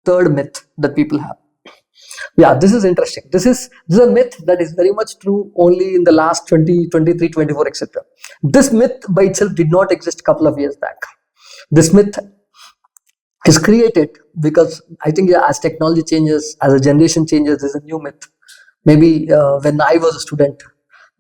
third myth that people have. Yeah, this is interesting. This is a myth that is very much true only in the last 20, 23, 24, etc. This myth by itself did not exist a couple of years back. This myth is created because I think, yeah, as technology changes, as a generation changes, there's a new myth. Maybe when I was a student,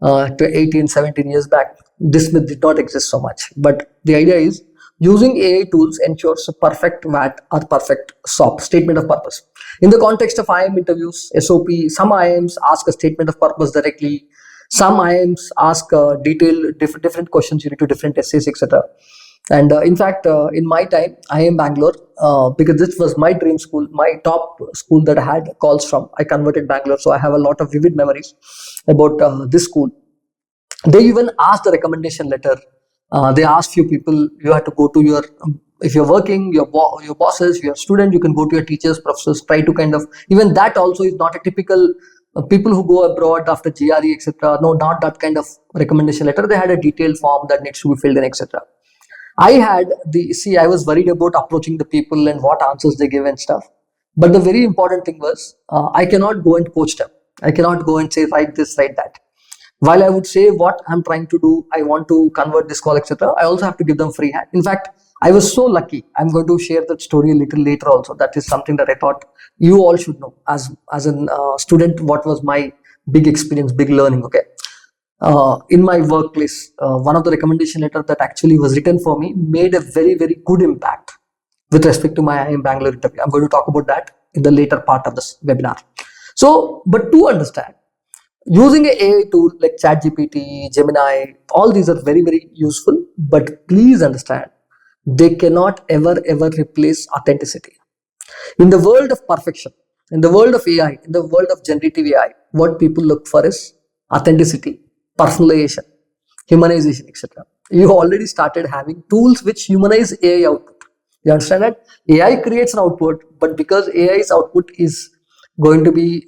to 18, 17 years back, this myth did not exist so much. But the idea is using AI tools ensures a perfect WAT or perfect SOP, statement of purpose. In the context of IIM interviews, SOP, some IIMs ask a statement of purpose directly. Some IIMs ask detailed, different questions related to different essays, etc. And in fact, in my time, IIM Bangalore, because this was my dream school, my top school that I had calls from, I converted Bangalore. So I have a lot of vivid memories about this school. They even asked the recommendation letter. They asked few people, you have to go to your, if you're working, your bosses, you're a student, you can go to your teachers, professors, try to kind of, even that also is not a typical people who go abroad after GRE, etc. No, not that kind of recommendation letter. They had a detailed form that needs to be filled in, etc. I was worried about approaching the people and what answers they give and stuff. But the very important thing was, I cannot go and coach them. I cannot go and say, write this, write that. While I would say what I'm trying to do, I want to convert this call, etc. I also have to give them free hand. In fact, I was so lucky. I'm going to share that story a little later also. That is something that I thought you all should know as a student. What was my big experience, big learning? Okay. In my workplace, one of the recommendation letter that actually was written for me made a very, very good impact with respect to my IIM Bangalore interview. I'm going to talk about that in the later part of this webinar. So, but to understand, using an AI tool like ChatGPT, Gemini, all these are very, very useful, but please understand, they cannot ever replace authenticity. In the world of perfection, in the world of AI, in the world of generative AI, what people look for is authenticity, personalization, humanization, etc. You already started having tools which humanize AI output. You understand that? AI creates an output, but because AI's output is going to be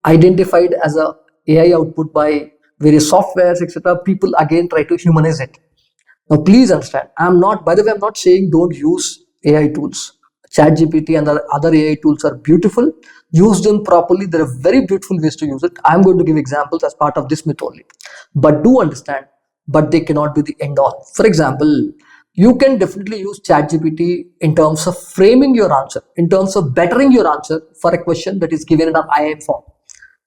identified as a AI output by various softwares, etc., people again try to humanize it. Now, please understand, by the way, I'm not saying don't use AI tools. ChatGPT and the other AI tools are beautiful. Use them properly. There are very beautiful ways to use it. I'm going to give examples as part of this myth only. But do understand, but they cannot be the end all. For example, you can definitely use ChatGPT in terms of framing your answer, in terms of bettering your answer for a question that is given in an IIM form.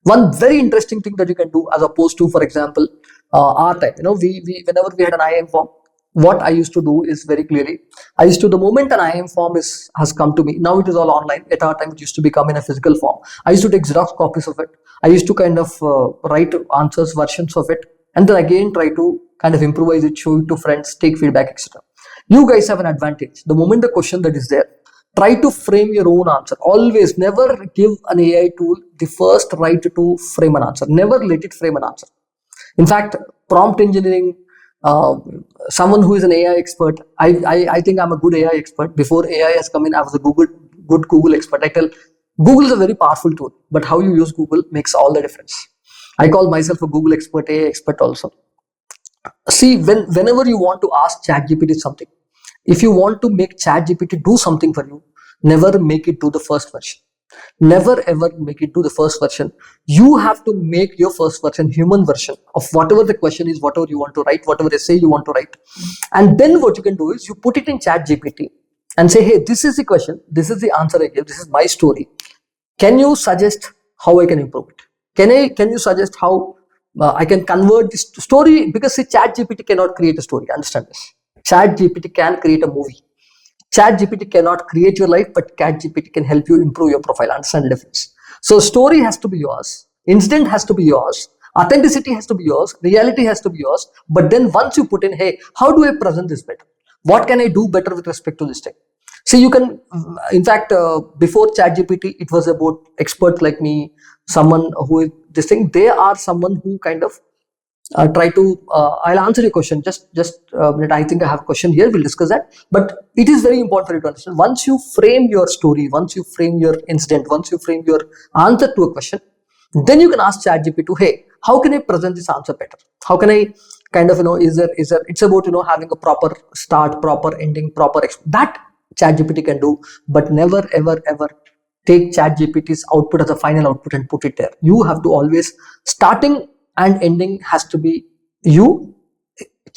One very interesting thing that you can do as opposed to, for example, our time, we whenever we had an IIM form, what I used to do is very clearly, the moment an IIM form has come to me, now it is all online. At our time, it used to become in a physical form. I used to take Xerox copies of it. I used to kind of write answers, versions of it, and then again try to kind of improvise it, show it to friends, take feedback, etc. You guys have an advantage. The moment the question that is there, try to frame your own answer. Always never give an AI tool the first right to frame an answer. Never let it frame an answer. In fact, prompt engineering, someone who is an AI expert, I think I'm a good AI expert. Before AI has come in, I was a good Google expert. I tell Google is a very powerful tool, but how you use Google makes all the difference. I call myself a Google expert, AI expert also. See, whenever you want to ask ChatGPT something, if you want to make ChatGPT do something for you, never make it do the first version. Never ever make it do the first version. You have to make your first version, human version of whatever the question is, whatever you want to write, whatever essay you want to write. And then what you can do is you put it in ChatGPT and say, hey, this is the question, this is the answer I gave, this is my story. Can you suggest how I can improve it? Can you suggest how I can convert this story? Because see, ChatGPT cannot create a story. Understand this. ChatGPT can create a movie. ChatGPT cannot create your life, but ChatGPT can help you improve your profile. Understand the difference. So story has to be yours. Incident has to be yours. Authenticity has to be yours. Reality has to be yours. But then once you put in, hey, how do I present this better? What can I do better with respect to this thing? See, you can, in fact, before ChatGPT, it was about experts like me, someone who is this thing. They are someone who kind of try to, I'll answer your question. Just a minute. I think I have a question here. We'll discuss that. But it is very important for you to understand. Once you frame your story, once you frame your incident, once you frame your answer to a question, then you can ask ChatGPT to, hey, how can I present this answer better? How can I kind of, it's about, having a proper start, proper ending, proper, that ChatGPT can do, but never ever ever take ChatGPT's output as a final output and put it there. You have to always, starting and ending has to be you.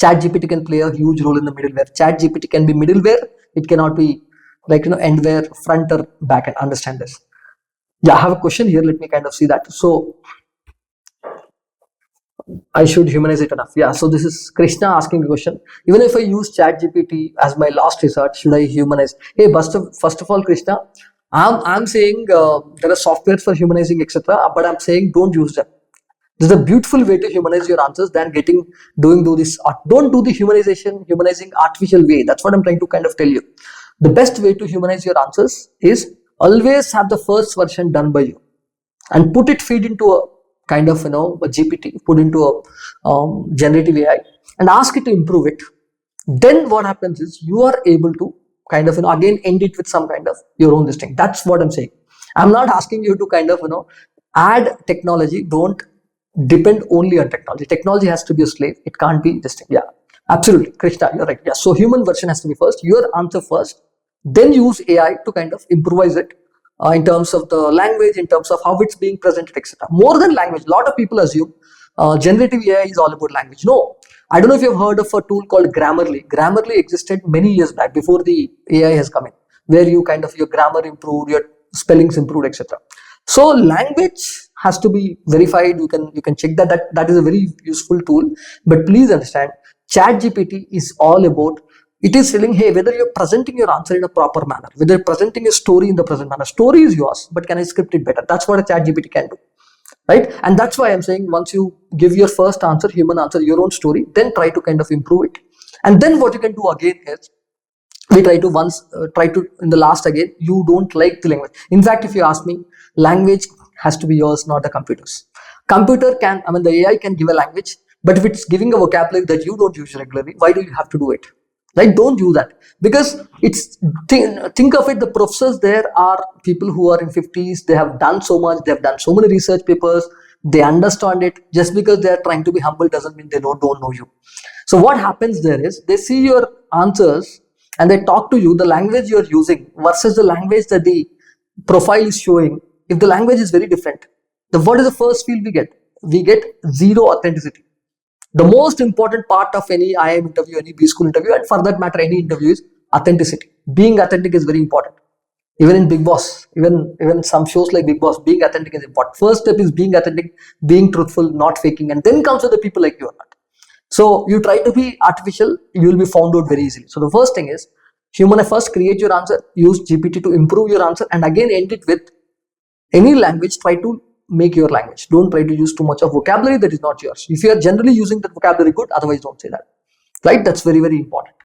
ChatGPT can play a huge role in the middleware. ChatGPT can be middleware. It cannot be like endware, front or back end. Understand this? Yeah, I have a question here. Let me kind of see that. So I should humanize it enough. Yeah. So this is Krishna asking a question. Even if I use ChatGPT as my last resort, should I humanize? Hey, first of all, Krishna, I'm saying there are softwares for humanizing, etc. But I'm saying don't use them. This is a beautiful way to humanize your answers than do this art. Don't do the humanizing artificial way. That's what I'm trying to kind of tell you. The best way to humanize your answers is always have the first version done by you and feed into a kind of a GPT, put into a generative AI and ask it to improve it. Then what happens is you are able to kind of again end it with some kind of your own this thing. That's what I'm saying. I'm not asking you to kind of add technology. Don't depend only on technology. Technology has to be a slave. It can't be this thing. Yeah, absolutely, Krishna, you're right. Yeah, so human version has to be first. Your answer first, then use AI to kind of improvise it in terms of the language, in terms of how it's being presented, etc. More than language, a lot of people assume generative AI is all about language. No, I don't know if you've heard of a tool called Grammarly. Grammarly existed many years back before the AI has come in, where you kind of your grammar improved, your spellings improved, etc. So language has to be verified. You can check that is a very useful tool. But please understand, ChatGPT is all about, it is telling, hey, whether you're presenting your answer in a proper manner, whether you're presenting a story in the present manner. Story is yours, but can I script it better? That's what a ChatGPT can do, right? And that's why I'm saying, once you give your first answer, human answer, your own story, then try to kind of improve it. And then what you can do again is, we try to in the last again, you don't like the language. In fact, if you ask me, language has to be yours, not the computer's. Computer can, I mean, the AI can give a language, but if it's giving a vocabulary that you don't use regularly, why do you have to do it? Like, don't do that. Because think of it, the professors there are people who are in 50s. They have done so much, they have done so many research papers, they understand it. Just because they are trying to be humble doesn't mean they don't know you. So what happens there is, they see your answers and they talk to you, the language you're using versus the language that the profile is showing. If the language is very different, what is the first feel we get? We get zero authenticity. The most important part of any IIM interview, any B school interview, and for that matter, any interview, is authenticity. Being authentic is very important. Even in Big Boss, even some shows like Big Boss, being authentic is important. First step is being authentic, being truthful, not faking, and then comes with the people like you or not. So you try to be artificial, you will be found out very easily. So the first thing is, human first, create your answer, use GPT to improve your answer, and again end it with any language. Try to make your language. Don't try to use too much of vocabulary that is not yours. If you are generally using that vocabulary, good. Otherwise, don't say that. Right? That's very, very important.